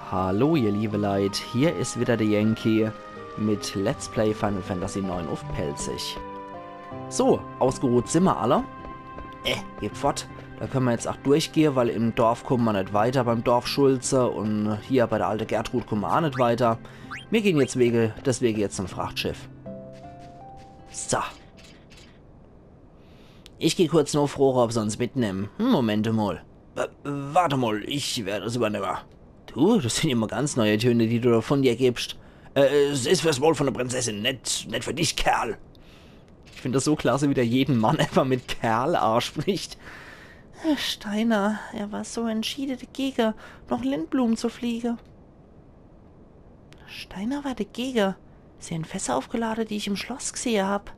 Hallo ihr liebe Leid, hier ist wieder der Yankee mit Let's Play Final Fantasy IX auf Pelzig. So, ausgeruht sind wir alle. Geht fort. Da können wir jetzt auch durchgehen, weil im Dorf kommen wir nicht weiter beim Dorf Schulze und hier bei der alten Gertrud kommen wir auch nicht weiter. Wir gehen jetzt deswegen jetzt zum Frachtschiff. So. Ich gehe kurz nur fragen, ob sie uns mitnehmen. Moment mal. Warte mal, ich werde es übernehmen. Du, das sind immer ganz neue Töne, die du da von dir gibst. Es ist fürs Wohl von der Prinzessin, nicht für dich, Kerl. Ich finde das so klasse, wie der jeden Mann einfach mit Kerl anspricht. Steiner, er war so entschieden dagegen, noch Lindblumen zu fliegen. Steiner war dagegen. Sie haben Fässer aufgeladen, die ich im Schloss gesehen habe.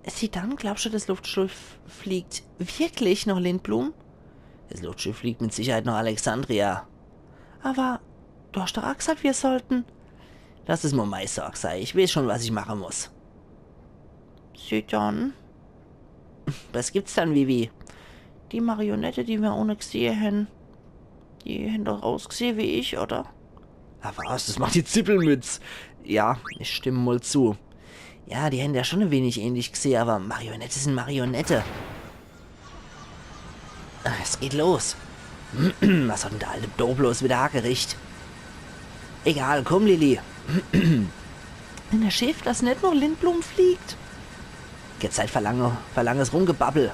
Sie dann, glaubst du, das Luftschiff fliegt wirklich noch Lindblumen? Das Luftschiff fliegt mit Sicherheit nach Alexandria. Aber du hast doch auch gesagt, wir sollten... Lass es mal meine Sorge sein. Ich weiß schon, was ich machen muss. Sie dann? Was gibt's dann, Vivi? Die Marionette, die wir ohne gesehen haben. Die haben doch ausgesehen wie ich, oder? Aber was? Das macht die Zippelmütz. Ja, ich stimme mal zu. Ja, die haben ja schon ein wenig ähnlich gesehen, aber Marionette sind Marionette. Es geht los. Was hat denn der alte Doblos wieder angerichtet? Egal, komm, Lilly. Wenn der Chef das nicht nur Lindblum fliegt. Jetzt halt verlanges Rumgebabbel.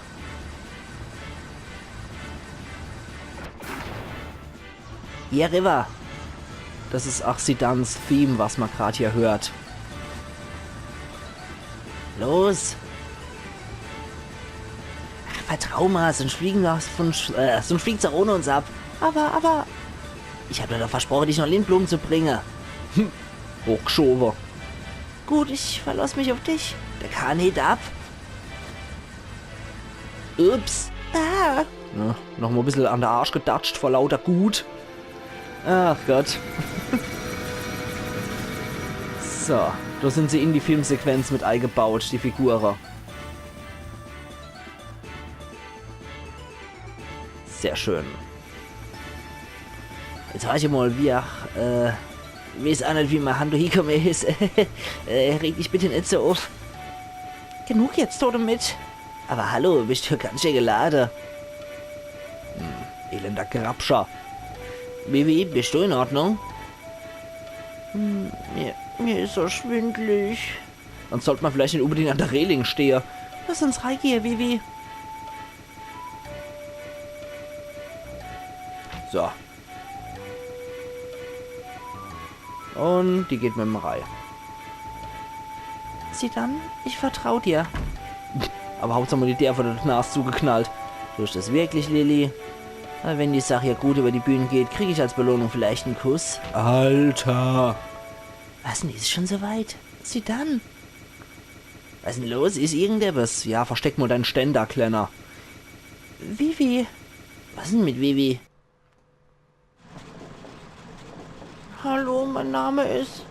Yeah, River. Das ist Sidans Theme, was man gerade hier hört. Los. Ach, vertrau mal, sonst fliegt sie auch ohne uns ab. Aber... Ich habe dir doch versprochen, dich noch Lindblumen zu bringen. Hochgeschoben. Gut, ich verlasse mich auf dich. Der Kahn hebt ab. Ups. Ah. Ja, noch mal ein bisschen an der Arsch gedatscht vor lauter Gut. Ach Gott. So, da sind sie in die Filmsequenz mit eingebaut, die Figuren. Sehr schön. Jetzt weiß ich mal, wie weiß auch nicht, wie mein Hand hingekommen ist. Reg dich bitte nicht so auf. Genug jetzt, Tote mit. Aber hallo, bist du ganz schön geladen. Elender Grabscher. Bibi, bist du in Ordnung? Mir ist so schwindelig. Dann sollte man vielleicht nicht unbedingt an der Reling stehen. Lass uns reingehen, Bibi. So. Und die geht mit dem Reihe. Sie dann? Ich vertraue dir. Aber Hauptsache die der von der Nase zugeknallt. Tust du das wirklich, Lilly? Wenn die Sache ja gut über die Bühne geht, kriege ich als Belohnung vielleicht einen Kuss. Alter! Was denn, ist schon soweit? Sie dann? Was ist denn los? Ist irgendetwas? Ja, versteck mal deinen Ständer, Kleiner. Vivi? Was denn mit Vivi? Hallo, mein Name ist...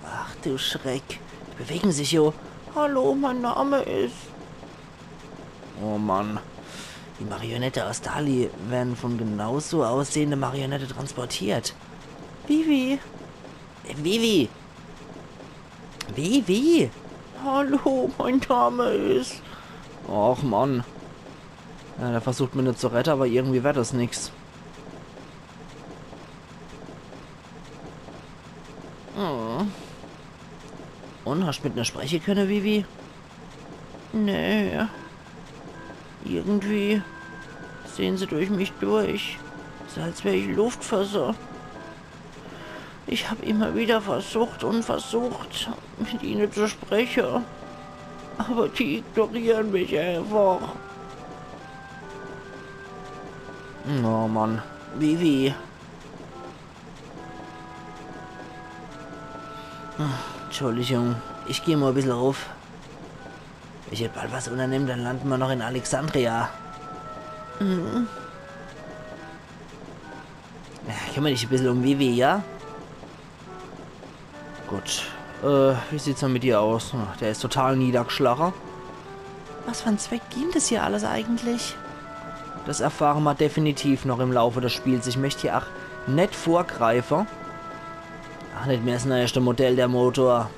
Ach du Schreck. Die bewegen sich jo. Hallo, mein Name ist... Oh Mann. Die Marionette aus Dali werden von genauso aussehende Marionette transportiert. Vivi. Vivi. Vivi. Hallo, mein Name ist... Och Mann. Ja, der versucht mich nicht zu retten, aber irgendwie wird das nix. Und, hast du mit einer sprechen können, Vivi? Nee. Irgendwie sehen sie durch mich durch. So als wäre ich Luftfasser. Ich habe immer wieder versucht, mit ihnen zu sprechen. Aber die ignorieren mich einfach. Oh Mann. Vivi. Entschuldigung, ich gehe mal ein bisschen rauf. Wenn ich jetzt bald was unternehme, dann landen wir noch in Alexandria. Ja, kümmere dich ein bisschen um Vivi, ja? Gut. Wie sieht's denn mit dir aus? Der ist total niedergeschlagen. Was für ein Zweck dient das hier alles eigentlich? Das erfahren wir definitiv noch im Laufe des Spiels. Ich möchte hier auch nicht vorgreifen. Ach, nicht mehr ist ein neueste Modell der Motor.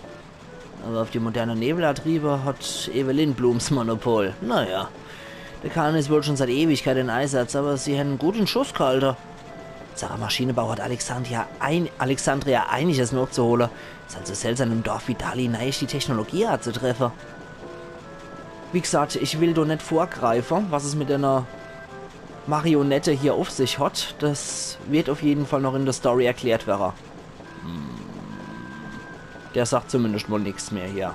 Aber auf die moderne Nebelantriebe hat Evelyn Blums Monopol. Naja, der Kahn ist wohl schon seit Ewigkeit in Einsatz, aber sie haben einen guten Schuss gehalten. Sarah Maschinenbau hat Alexandria einiges noch zu holen. Ist also seltsam im Dorf wie Dali neisch die Technologie hat zu treffen. Wie gesagt, ich will doch nicht vorgreifen, was es mit einer Marionette hier auf sich hat. Das wird auf jeden Fall noch in der Story erklärt werden. Der sagt zumindest wohl nichts mehr hier.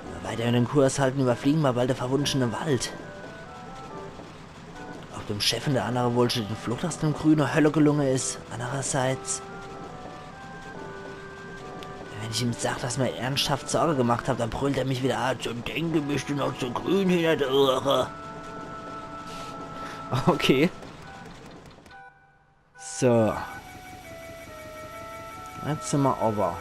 Wenn wir weiter in den Kurs halten, überfliegen wir bald der verwunschene Wald. Auch dem Chef und der andere wohl schon den Flucht aus dem grünen Hölle gelungen ist. Andererseits, wenn ich ihm sage, dass mir ernsthaft Sorge gemacht habe, dann brüllt er mich wieder an. Zum Denken bist du noch zu grün hinter der Ohren. Okay. So. Jetzt sind wir aber.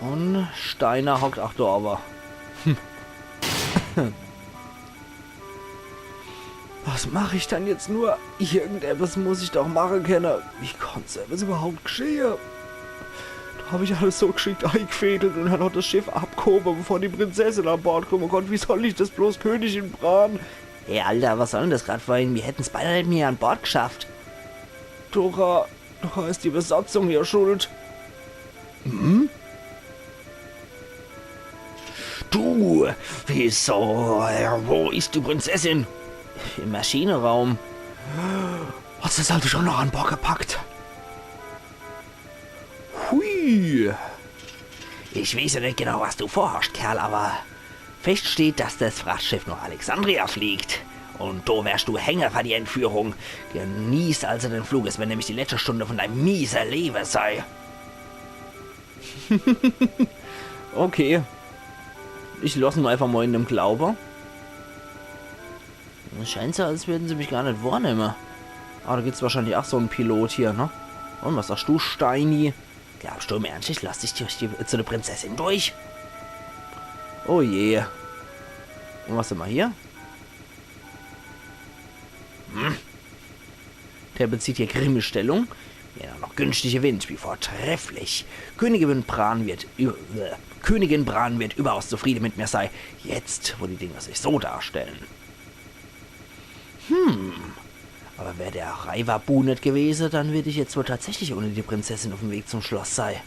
Und Steiner hockt auch da aber. Was mache ich dann jetzt nur? Irgendetwas muss ich doch machen können. Wie konnte es überhaupt geschehen? Da habe ich alles so geschickt eingefädelt und dann hat das Schiff abgehoben, bevor die Prinzessin an Bord kommen konnte. Wie soll ich das bloß Königin braten? Hey, Alter, was soll denn das gerade vorhin? Wir hätten es beide nicht mehr an Bord geschafft. Dora ist die Besatzung hier schuld. Hm? Du, wieso? Wo ist die Prinzessin? Im Maschinenraum. Hast du das also schon noch an Bord gepackt? Hui. Ich weiß ja nicht genau, was du vorhast, Kerl, aber fest steht, dass das Frachtschiff nach Alexandria fliegt. Und da wärst du Hänger für die Entführung. Genieß also den Flug, es wenn nämlich die letzte Stunde von deinem miesen Leben sei. Okay. Ich lasse ihn einfach mal in dem Glaube. Es scheint so, als würden sie mich gar nicht wahrnehmen. Aber da gibt es wahrscheinlich auch so einen Pilot hier, ne? Und was sagst du, Steini? Glaubst du im Ernst, ich lass dich zu der Prinzessin durch? Oh je. Und was sind wir hier? Der bezieht hier grimme Stellung. Ja, noch günstige Wind, wie vortrefflich. Königin Bran wird überaus zufrieden mit mir sei. Jetzt, wo die Dinge sich so darstellen. Aber wäre der Raiwabu nicht gewesen, dann würde ich jetzt wohl tatsächlich ohne die Prinzessin auf dem Weg zum Schloss sei.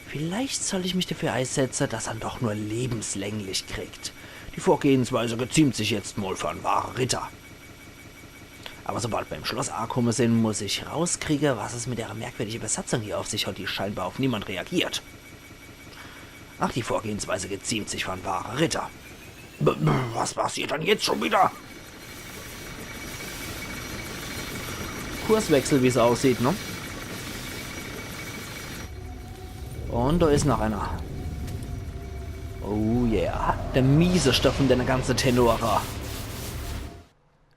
Vielleicht soll ich mich dafür einsetzen, dass er doch nur lebenslänglich kriegt. Die Vorgehensweise geziemt sich jetzt mal für einen wahren Ritter. Aber sobald wir im Schloss angekommen sind, muss ich rauskriegen, was es mit der merkwürdigen Besatzung hier auf sich hat, die scheinbar auf niemand reagiert. Ach, die Vorgehensweise geziemt sich für einen wahren Ritter. Was passiert dann jetzt schon wieder? Kurswechsel, wie es aussieht, ne? Und da ist noch einer. Oh yeah. Der miese Stoff von der ganzen Tenora.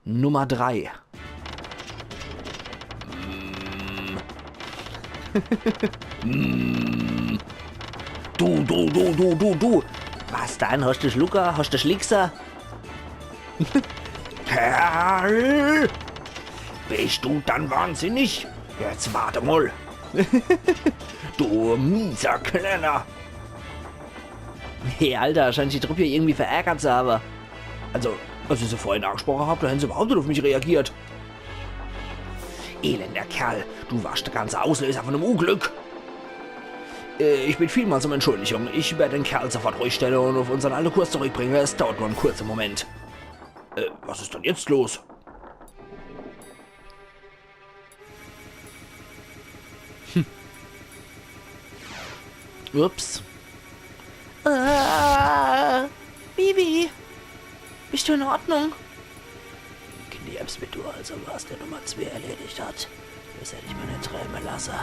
Nummer 3. Du. Was dann? Hast du Schlucker? Hast du Schlickser? Kerl! Bist du dann wahnsinnig? Jetzt warte mal. Du mieser Kleiner. Hey, Alter, scheint die Truppe hier irgendwie verärgert zu haben. Also, als ich sie vorhin angesprochen habe, da haben sie überhaupt nicht auf mich reagiert. Elender Kerl, du warst der ganze Auslöser von einem Unglück. Ich bitte vielmals um Entschuldigung. Ich werde den Kerl sofort ruhig stellen und auf unseren alten Kurs zurückbringen. Es dauert nur einen kurzen Moment. Was ist denn jetzt los? Ups. Bibi, bist du in Ordnung? Knirps mit du also, was der Nummer 2 erledigt hat. Das hätte ich mir nicht träumen lassen.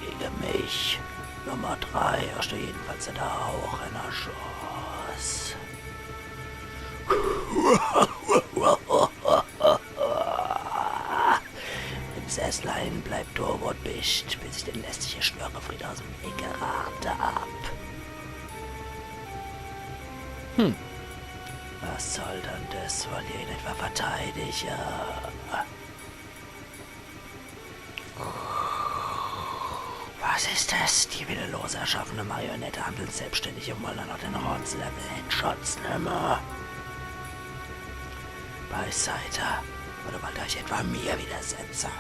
Gegen mich. Nummer 3 hast du jedenfalls da auch eine Chance. Prinzesslein, bleib da, wo du bist, bis ich den lästigen Schwörefried aus dem Weg gerate ab. Was soll dann das? Wollt ihr ihn etwa verteidigen? Was ist das? Die willenlos erschaffene Marionette handelt selbstständig und wollen dann noch den Rons-Level Headshots nehmen. Beiseite. Oder wollt ihr euch etwa mir widersetzen?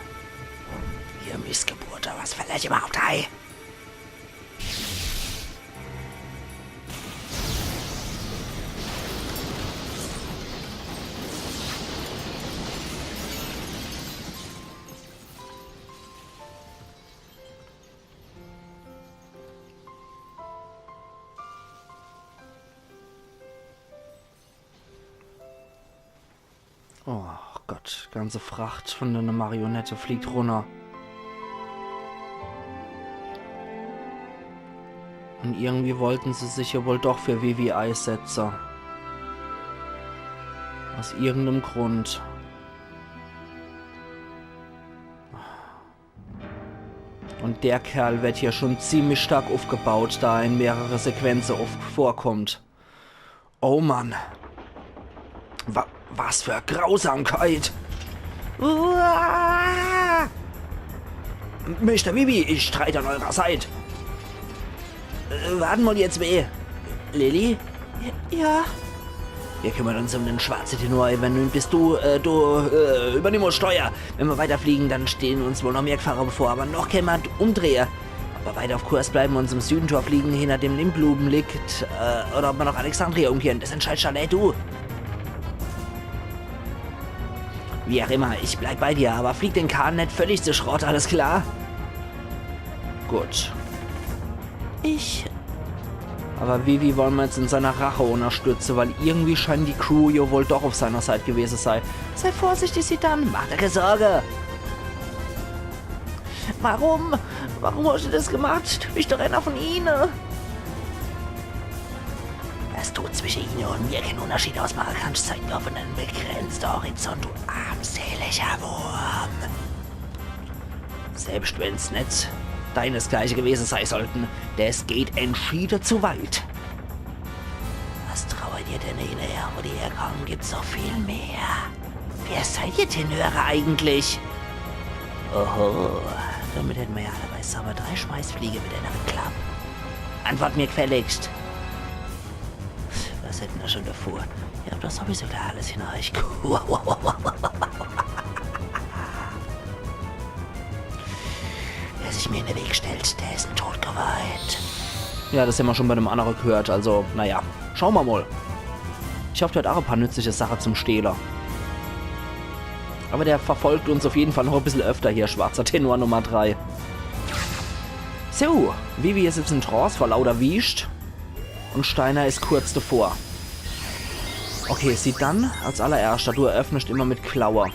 Ihr Missgeburter, was fällt euch überhaupt ein? Oh Gott, ganze Fracht von einer Marionette fliegt runter. Und irgendwie wollten sie sich ja wohl doch für Vivi einsetzen. Aus irgendeinem Grund. Und der Kerl wird hier schon ziemlich stark aufgebaut, da er in mehrere Sequenzen oft vorkommt. Oh Mann. Was für Grausamkeit! Uah! Mr. Vivi, ich streite an eurer Seite. Warten wir jetzt weh. Lilly? Ja? Wir kümmern uns um den schwarzen Tenor. Wenn bist du übernimm uns Steuer. Wenn wir weiterfliegen, dann stehen uns wohl noch mehr Gefahren bevor. Aber noch kann man umdrehen. Ob wir weiter auf Kurs bleiben und uns im Südentor fliegen, hinter dem Limbluben liegt, oder ob wir noch Alexandria umkehren, das entscheidest schon du. Wie auch immer, ich bleib bei dir, aber flieg den Kahn nicht völlig zu Schrott, alles klar? Gut. Aber Vivi wollen wir jetzt in seiner Rache unterstützen, weil irgendwie scheint die Crew ja wohl doch auf seiner Seite gewesen sein. Sei vorsichtig, sie dann. Mach dir keine Sorge. Warum? Warum hast du das gemacht? Du bist doch einer von ihnen. Was du zwischen ihnen und mir keinen Unterschied ausmachen kannst, zeigt mir auf einen begrenzten Horizont, du armseliger Wurm. Selbst wenn's nicht deinesgleichen gewesen sein sollten, das geht entschieden zu weit. Was trauert ihr denn hinterher, wo die herkommen, gibt's noch viel mehr. Wer seid ihr Tenöre eigentlich? Oho, damit hätten wir ja alle beisammen 3 Schmeißfliege mit einer Klappe. Antwort mir gefälligst. Was hätten wir schon davor? Ihr habt doch sowieso da alles in euch. Wer sich mir in den Weg stellt, der ist ein Tod geweiht. Ja, das haben wir schon bei dem anderen gehört. Also, naja, schauen wir mal. Ich hoffe, der hat auch ein paar nützliche Sachen zum Stehler. Aber der verfolgt uns auf jeden Fall noch ein bisschen öfter hier, schwarzer Tenor Nummer 3. So, Vivi ist jetzt in Trance vor lauter Wiescht. Und Steiner ist kurz davor. Okay, sie dann als allererster. Du eröffnest immer mit Klauer.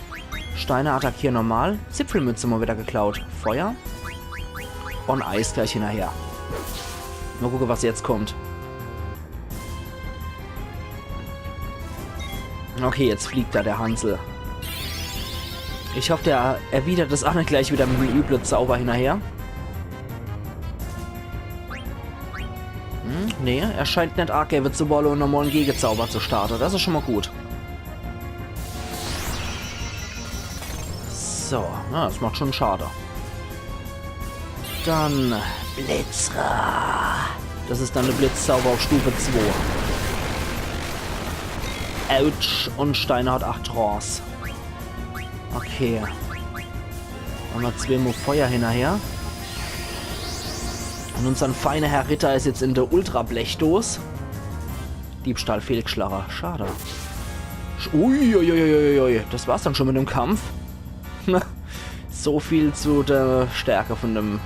Steiner attackiert normal. Zipfelmütze mal wieder geklaut. Feuer. Und Eis gleich hinterher. Mal gucken, was jetzt kommt. Okay, jetzt fliegt da der Hansel. Ich hoffe, der erwidert das auch nicht gleich wieder mit dem üblen Zauber hinterher. Nee, er scheint nicht arg gäbe zu wollen und nochmal einen Gegenzauber zu starten. Das ist schon mal gut. So, na, das macht schon schade. Dann Blitzra. Das ist dann eine Blitzzauber auf Stufe 2. Autsch. Und Steiner hat 8 Trance. Okay. Und noch 2 Mal Feuer hinterher. Und unser feiner Herr Ritter ist jetzt in der Ultra-Blechdos. Diebstahl fehlgeschlagen. Schade. Uiuiuiui. Das war's dann schon mit dem Kampf. So viel zu der Stärke von dem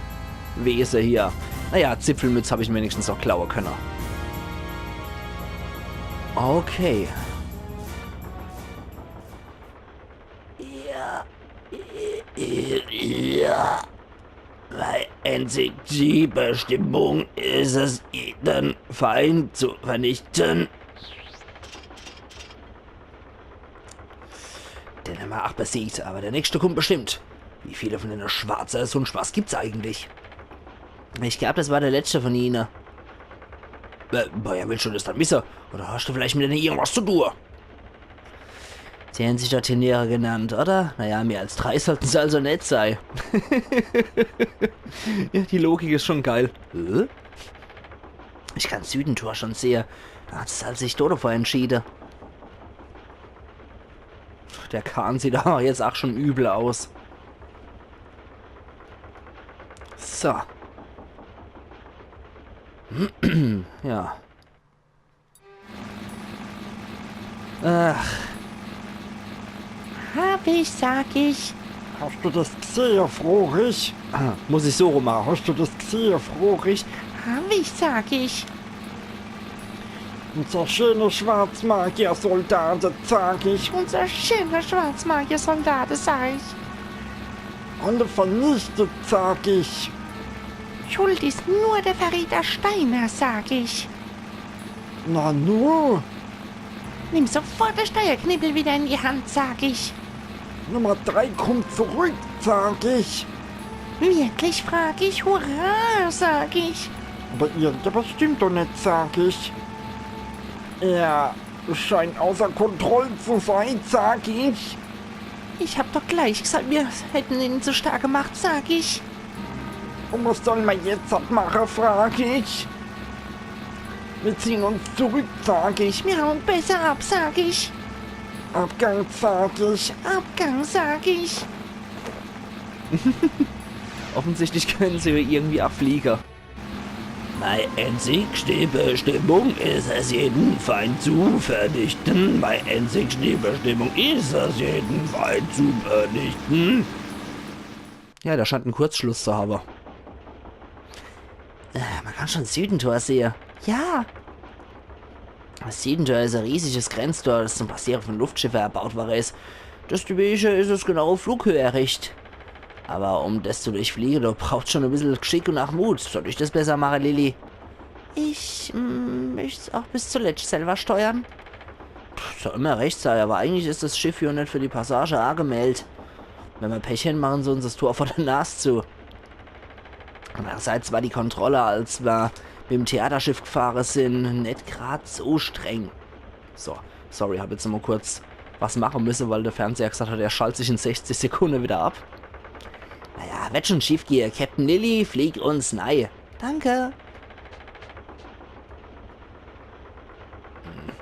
Wesen hier. Naja, Zipfelmütze habe ich wenigstens noch klauen können. Okay. Ja. Meine einzige Bestimmung ist es, jeden Feind zu vernichten. Den haben wir 8 besiegt, aber der nächste kommt bestimmt. Wie viele von den Schwarzen so einen Spaß gibt's eigentlich? Ich glaube, das war der letzte von ihnen. Woher willst du das dann wissen? Oder hast du vielleicht mit denen irgendwas zu tun? Sie haben sich dort Tenere genannt, oder? Naja, mehr als 3 sollten sie also nicht sein. Ja, die Logik ist schon geil. Ich kann Südentor schon sehen. Da hat es sich Dodo vor entschieden. Der Kahn sieht aber jetzt auch schon übel aus. So. Ja. Ach. Hab ich, sag ich. Hast du das gesehen, Frohlich? Muss ich so rum machen? Hast du das gesehen, Frohlich? Hab ich, sag ich. Unser schöner Schwarzmagier-Soldat, sag ich. Unser schöner Schwarzmagier-Soldat, sag ich. Alle vernichtet, sag ich. Schuld ist nur der Verräter Steiner, sag ich. Na nu, Nimm sofort den Steuerknibbel wieder in die Hand, sag ich. Nummer 3 kommt zurück, sag ich. Wirklich, frag ich. Hurra, sag ich. Aber irgendwas stimmt doch nicht, sag ich. Er scheint außer Kontrolle zu sein, sag ich. Ich hab doch gleich gesagt, wir hätten ihn zu stark gemacht, sag ich. Und was sollen wir jetzt abmachen, frag ich. Wir ziehen uns zurück, sag ich. Wir hauen besser ab, sag ich. Abgang, sag ich. Abgang, sag ich. Offensichtlich können sie irgendwie abfliegen. Bei Endsieg-Bestimmung ist es jeden Feind zu vernichten. Bei Endsieg-Bestimmung ist es jeden Feind zu vernichten. Ja, da scheint ein Kurzschluss zu haben. Man kann schon Südentor sehen. Ja. Das Südentor ist ein riesiges Grenztor, das zum Passieren von Luftschiffen erbaut war. Das Typische ist es genau Flughöhe errichtet. Aber um das zu durchfliegen, da braucht schon ein bisschen Geschick und auch Mut. Soll ich das besser machen, Lilly? Ich möchte es auch bis zuletzt selber steuern. Soll immer recht sein, aber eigentlich ist das Schiff hier nicht für die Passage angemeldet. Wenn wir Pech haben, machen sie uns das Tor vor der Nase zu. Andererseits war die Kontrolle, als wir mit dem Theaterschiff gefahren sind, nicht gerade so streng. So, sorry, habe jetzt noch mal kurz was machen müssen, weil der Fernseher gesagt hat, er schaltet sich in 60 Sekunden wieder ab. Naja, wird schon schief gehen. Captain Lilly, flieg uns nei. Danke.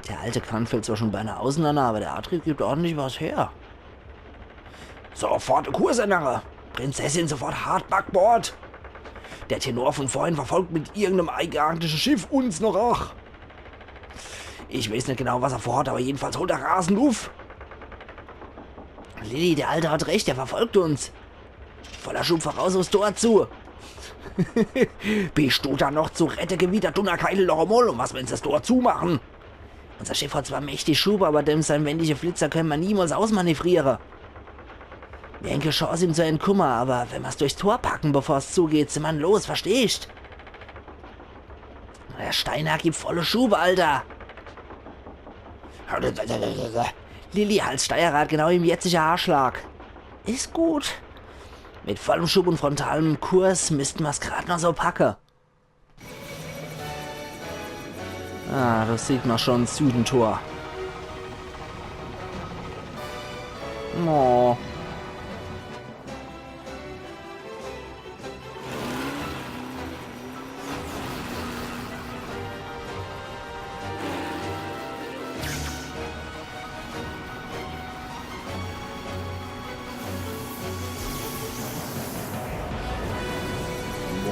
Der alte Kran fällt zwar schon beinahe auseinander, aber der Antrieb gibt ordentlich was her. Sofort Kursänderung. Prinzessin, sofort hart Backbord. Der Tenor von vorhin verfolgt mit irgendeinem eigenartigen Schiff uns noch auch. Ich weiß nicht genau, was er vorhat, aber jedenfalls holt er rasend auf. Lilly, der Alte hat recht, er verfolgt uns. Voller Schub voraus aufs Tor zu. Bist du da noch zu retten, gewidert Dunnerkeile Loromol, und was wir uns das Tor zumachen? Unser Schiff hat zwar mächtig Schub, aber dem sein wendige Flitzer können wir niemals ausmanövrieren. Wir haben keine Chance, ihm zu entkommen, aber wenn wir es durchs Tor packen, bevor es zugeht, sind wir los, verstehst? Der Steiner gibt volle Schub, Alter. Lilly, halt Steuerrad genau im jetzigen Haarschlag. Ist gut. Mit vollem Schub und frontalem Kurs müssten wir es gerade noch so packen. Ah, das sieht man schon, Südentor. Oh.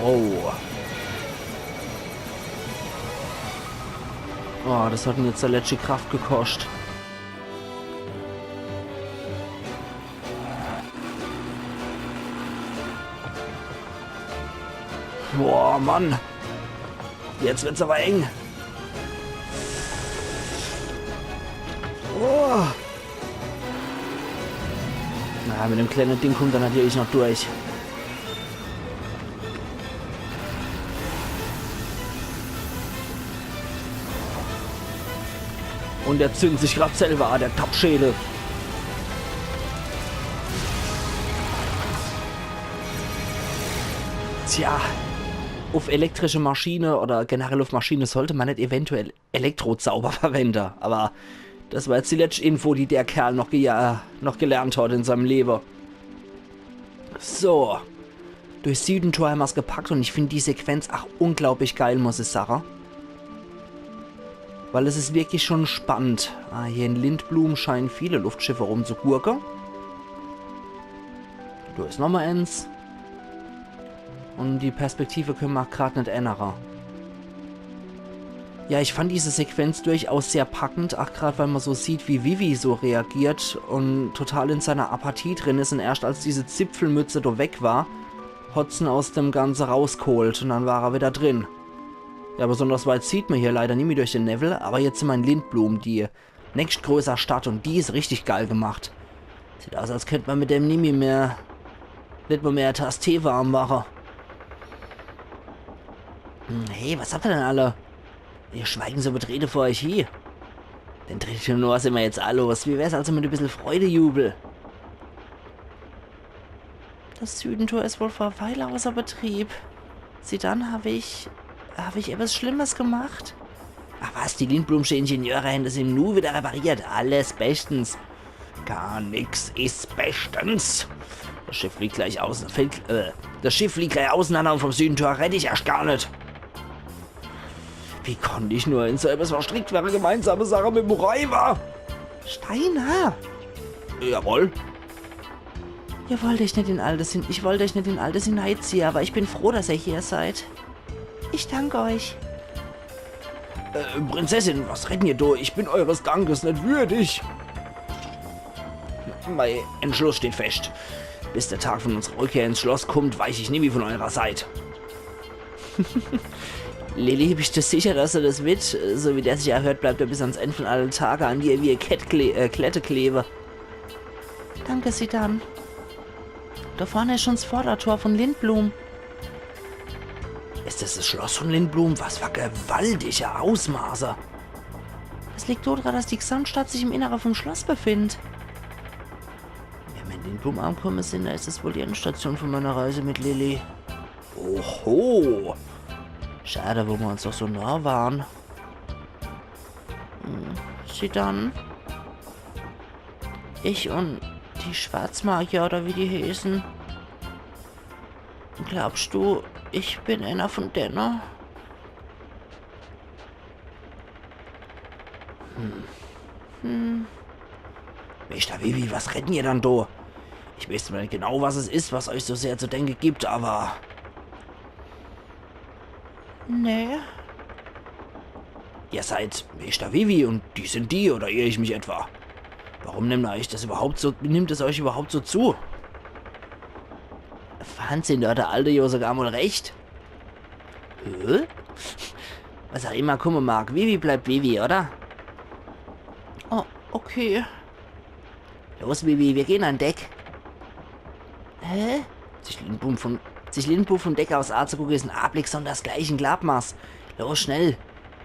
Wow. Oh, das hat mir jetzt der letzte Kraft gekostet. Boah, Mann. Jetzt wird's aber eng. Oh. Na, mit dem kleinen Ding kommt er natürlich noch durch. Und der zündet sich gerade selber an, der Tappschädel. Tja, auf elektrische Maschine oder generell auf Maschine sollte man nicht eventuell Elektrozauber verwenden. Aber das war jetzt die letzte Info, die der Kerl noch gelernt hat in seinem Leben. So. Durch Südentor haben wir es gepackt und ich finde die Sequenz auch unglaublich geil, muss ich sagen. Weil es ist wirklich schon spannend. Hier in Lindblum scheinen viele Luftschiffe rumzugurken. Da ist nochmal eins. Und die Perspektive können wir gerade nicht ändern. Ja, ich fand diese Sequenz durchaus sehr packend, auch gerade weil man so sieht, wie Vivi so reagiert und total in seiner Apathie drin ist. Und erst als diese Zipfelmütze da weg war, Hudson aus dem Ganzen rausgeholt und dann war er wieder drin. Ja, besonders weit sieht man hier leider nicht mehr durch den Neville, aber jetzt sind wir in Lindblum, die nächstgrößere Stadt, und die ist richtig geil gemacht. Sieht aus, als könnte man mit dem nicht mehr Tasse Tee warm machen. Hey, was habt ihr denn alle? Ihr schweigen so betreten vor euch hier. Den 3. Januar sind wir jetzt alle los. Wie wär's also mit ein bisschen Freudejubel? Das Südentor ist wohl vor Weile außer Betrieb. Sieh dann, habe ich etwas Schlimmes gemacht? Ach was, die Lindblumsche Ingenieure haben das im Nu wieder repariert. Alles bestens. Gar nix ist bestens. Das Schiff liegt gleich außen. Das Schiff liegt gleich auseinander und vom Südentor rette ich erst gar nicht. Wie konnte ich nur in so etwas verstrickt wäre gemeinsame Sache mit Muraiwa? Steiner! Jawohl. Ich wollte euch nicht in Altes hineinziehen, aber ich bin froh, dass ihr hier seid. Ich danke euch. Prinzessin, was retten ihr da? Ich bin eures Dankes nicht würdig. Mein Entschluss steht fest. Bis der Tag von unserer Rückkehr ins Schloss kommt, weiche ich nie mehr von eurer Seite. Lilly, bist du sicher, dass er das wird? So wie der sich erhört, bleibt er bis ans Ende von allen Tagen an dir wie Klette klebe. Danke, Sidan. Da vorne ist schon das Vordertor von Lindblum. Ist das Schloss von Lindblum? Was für gewaltige Ausmaße. Es liegt daran, dass die Gesamtstadt sich im Inneren vom Schloss befindet. Wenn wir in Lindblum ankommen sind, dann ist das wohl die Endstation von meiner Reise mit Lilly. Oho. Schade, wo wir uns doch so nah waren. Sidan. Ich und die Schwarzmagier, oder wie die heißen. Glaubst du, ich bin einer von denen? Meister Vivi, was retten ihr dann da? Ich weiß zwar nicht genau, was es ist, was euch so sehr zu denken gibt, aber... Nee. Ihr seid Meister Vivi und die sind die, oder irre ich mich etwa? Warum nimmt es euch überhaupt so zu? Wahnsinn, da hat der alte Jo sogar mal recht. Was auch immer kommen mag, Vivi bleibt Vivi, oder? Oh, okay. Los, Vivi, wir gehen an Deck. Hä? Sich Lindblum vom Deck aus anzugucken, ist ein Anblick sondersgleichen Gladmaß. Los, schnell.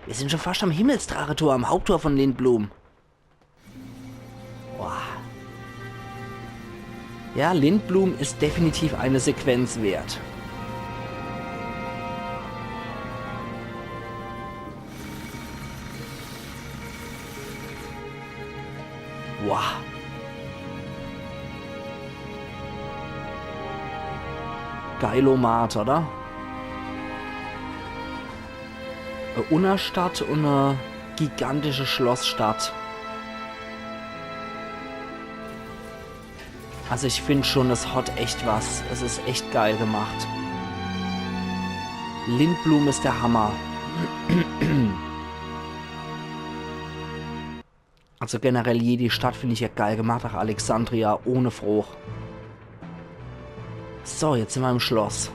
Wir sind schon fast am Himmelsdrachetor, am Haupttor von Lindblum. Boah. Ja, Lindblum ist definitiv eine Sequenz wert. Wow. Geilomat, oder? Eine Unterstadt und eine gigantische Schlossstadt. Also ich finde schon, das hat echt was. Es ist echt geil gemacht. Lindblum ist der Hammer. Also generell die Stadt finde ich ja geil gemacht. Auch Alexandria ohne Fruch. So, jetzt sind wir im Schloss.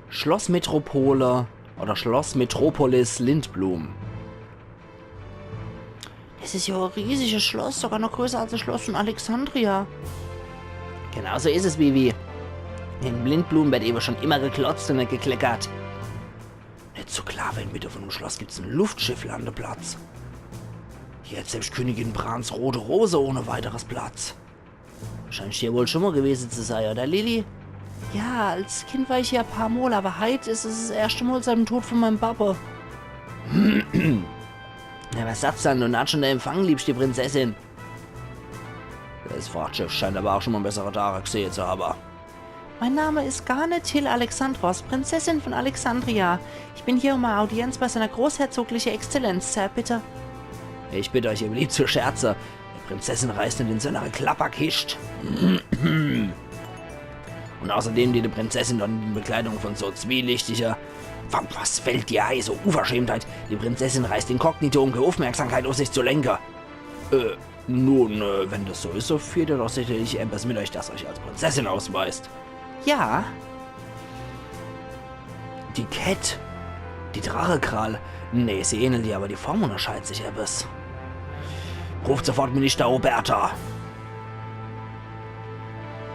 Schloss Metropole oder Schloss Metropolis Lindblum. Das ist ja ein riesiges Schloss, sogar noch größer als das Schloss von Alexandria. Genau so ist es, Vivi. In Lindblum wird eben schon immer geklotzt und nicht gekleckert. Nicht so klar, weil in Mitte von dem Schloss gibt es einen Luftschifflandeplatz. Hier hat selbst Königin Brans rote Rose ohne weiteres Platz. Scheint hier wohl schon mal gewesen zu sein, oder Lilly? Ja, als Kind war ich hier ein paar Mal, aber heute ist es das erste Mal seit dem Tod von meinem Papa. Na, was sagst du denn? Du hast schon der Empfang, liebste Prinzessin. Das Frachtschiff scheint aber auch schon mal bessere Tage gesehen zu haben. Mein Name ist Garnet Till Alexandros, Prinzessin von Alexandria. Ich bin hier um eine Audienz bei seiner großherzoglichen Exzellenz, Sir, bitte. Ich bitte euch, ihr beliebt zu Scherze. Die Prinzessin reist nicht in so einer Klapperkist. Und außerdem die Prinzessin dann in Bekleidung von so zwielichtiger... Was fällt dir ein, so Unverschämtheit? Die Prinzessin reist inkognito, um die Aufmerksamkeit auf sich zu lenken. Nun, wenn das so ist, so führt ihr doch sicherlich etwas mit euch, das euch als Prinzessin ausweist. Ja, Die Cat. Die Drachekral. Nee, sie ähnelt dir, aber die Form unterscheidet sich etwas. Ruft sofort Minister Roberta.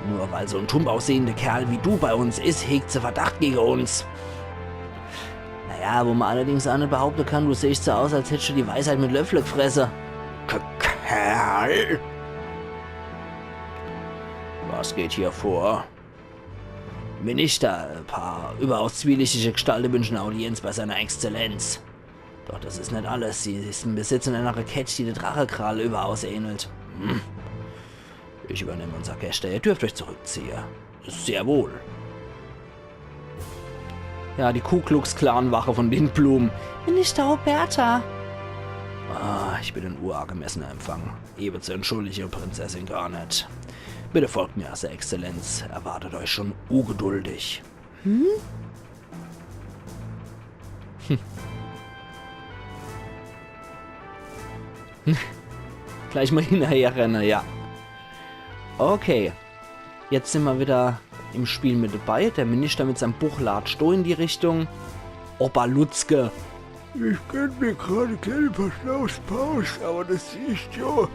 Nur weil so ein tump aussehender Kerl wie du bei uns ist, hegt sie Verdacht gegen uns. Naja, wo man allerdings auch nicht behaupten kann, du siehst so aus, als hättest du die Weisheit mit Löffel gefressen. Kerl! Was geht hier vor? Minister, ein paar überaus zwielichtige Gestalten wünschen Audienz bei seiner Exzellenz. Doch das ist nicht alles. Sie ist im Besitz einer Rakete, die der Drachekral überaus ähnelt. Ich übernehme unser Gäste. Ihr dürft euch zurückziehen. Sehr wohl. Ja, die Ku Klux Klan Wache von Lindblum. Minister Roberta. Ich bin ein urangemessener Empfang. Ebe zu entschuldigen, Prinzessin Garnet. Bitte folgt mir, Eure Exzellenz. Erwartet euch schon ungeduldig. Gleich mal hinterher rennen, ja. Okay. Jetzt sind wir wieder im Spiel mit dabei. Der Minister mit seinem Buch latscht in die Richtung. Opa Lutzke. Ich gönn mir gerade eine kleine Verschnaufspause, aber das siehst ja,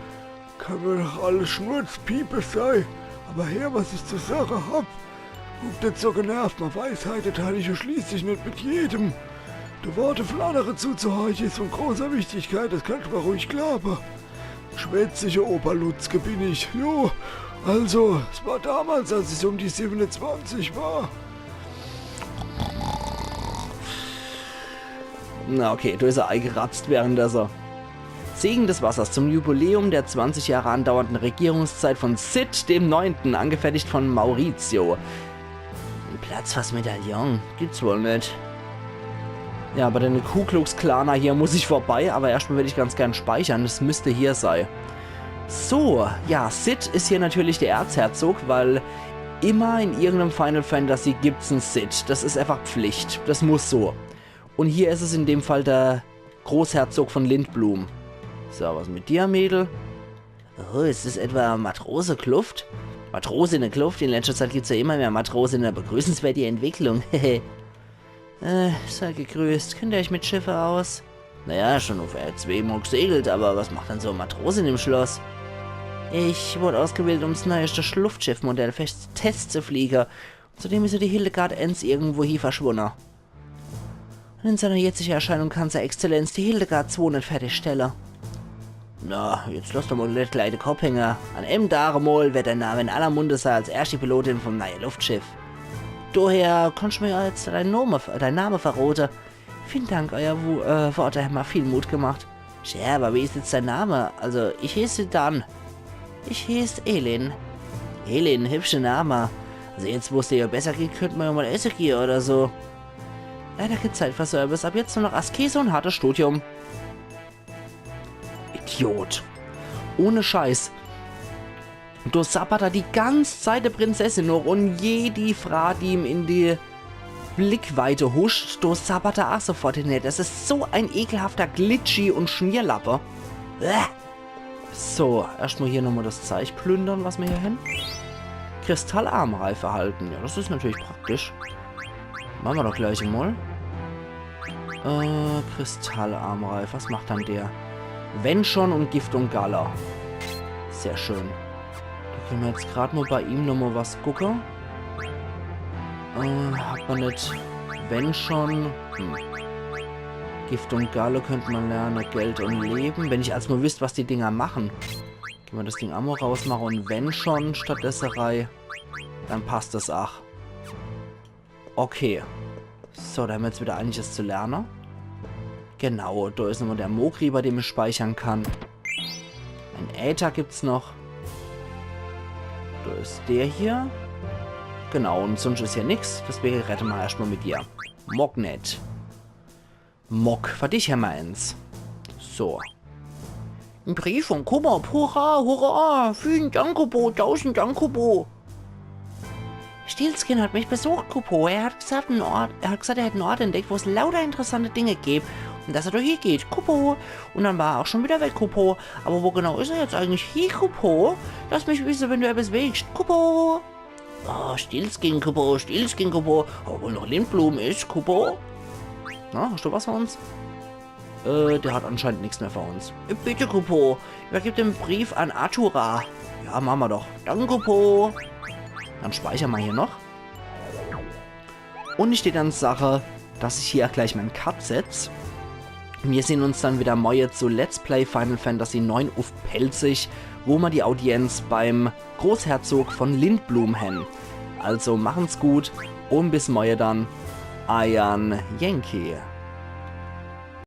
kann mir doch alles Schnurzpiepe sein. Aber her, was ich zur Sache hab. Guck nicht so genervt, mal Weisheiten teile ich ja schließlich nicht mit jedem. Die Worte von anderen zuzuhorchen ist von großer Wichtigkeit, das kannst du mal ruhig glauben. Schwätzige Opa Lutzke bin ich, jo. Also, es war damals, als ich um die 27 war. Na okay, du ist er eingeratzt während er Segen des Wassers zum Jubiläum der 20 Jahre andauernden Regierungszeit von Sid dem 9., angefertigt von Maurizio. Ein Platzfassmedaillon gibt's wohl nicht. Ja, aber deine Ku Klux Klaner hier muss ich vorbei, aber erstmal würde ich ganz gern speichern, das müsste hier sein. So, ja, Sid ist hier natürlich der Erzherzog, weil immer in irgendeinem Final Fantasy gibt's einen Sid. Das ist einfach Pflicht, das muss so. Und hier ist es in dem Fall der Großherzog von Lindblum. So, was mit dir, Mädel? Oh, ist das etwa Matrose Kluft? Matrose in der Kluft? In letzter Zeit gibt es ja immer mehr Matrose in der begrüßenswerten Entwicklung. Sei gegrüßt. Kennt ihr euch mit Schiffe aus? Naja, schon auf R2 mal gesegelt, aber was macht denn so eine Matrosin im Schloss? Ich wurde ausgewählt, um das neueste Luftschiffmodell für Tests zu fliegen. Zudem ist ja die Hildegard Enz irgendwo hier verschwunden. Und in seiner jetzigen Erscheinung kann seine Exzellenz die Hildegard 2 nicht fertigstellen. Na, jetzt lass doch mal den kleinen Kopf hängen. An einem Tag mal wird dein Name in aller Munde sein als erste Pilotin vom neuen Luftschiff. Daher kannst du mir jetzt deinen Namen verraten. Vielen Dank, euer Worte haben mir viel Mut gemacht. Ja, aber wie ist jetzt dein Name? Also, ich heiße Dan. Ich heiße Elin. Elin, hübscher Name. Also jetzt, wo es dir ja besser geht, könnte man ja mal essen gehen oder so. Leider gibt Zeit für Service. Ab jetzt nur noch Askese und hartes Studium. Idiot. Ohne Scheiß. Du sappert da die ganze Zeit der Prinzessin noch und jede Frau, die ihm in die Blickweite huscht, du sappert da auch sofort hin. Das ist so ein ekelhafter Glitchy und Schmierlappe. So, erstmal hier nochmal das Zeug plündern, was wir hier hin. Kristallarmreif erhalten. Ja, das ist natürlich praktisch. Machen wir doch gleich mal. Kristallarmreif. Was macht dann der? Wenn schon und Gift und Gala. Sehr schön. Da können wir jetzt gerade mal bei ihm nochmal was gucken. Hat man nicht... Wenn schon... Gift und Gala könnte man lernen. Geld und Leben. Wenn ich als nur wüsste, was die Dinger machen. Können wir das Ding auch mal rausmachen. Und wenn schon statt Esserei, dann passt das auch. Okay. So, da haben wir jetzt wieder einiges zu lernen. Genau, da ist nochmal der Mogri, bei dem ich speichern kann. Ein Äther gibt's noch. Da ist der hier. Genau, und sonst ist hier nichts. Deswegen retten wir erstmal mit dir. Mognet. Mog, für dich haben wir eins. So. Ein Brief von Kummer. Hurra, hurra. Vielen Dank, Kupo. 1000 Dank, Kupo. Stilskin hat mich besucht, Kupo. Er hat gesagt, er hätte einen Ort entdeckt, wo es lauter interessante Dinge gibt. Und dass er da hier geht, Kupo. Und dann war er auch schon wieder weg, Kupo. Aber wo genau ist er jetzt eigentlich hier, Kupo? Lass mich wissen, wenn du etwas willst, Kupo. Oh, Stilskin, Kupo. Stilskin, Kupo. Obwohl noch Lindblum ist, Kupo. Na, hast du was für uns? Der hat anscheinend nichts mehr für uns. Bitte, Kupo. Übergib den Brief an Atura. Ja, machen wir doch. Danke, Kupo. Dann speichern wir hier noch. Und ich steht an Sache, dass ich hier auch gleich meinen Cut setze. Wir sehen uns dann wieder morgen zu Let's Play Final Fantasy 9 auf Pelzig, wo wir die Audienz beim Großherzog von Lindblum haben. Also machen's gut und bis morgen dann. Ayan Yankee.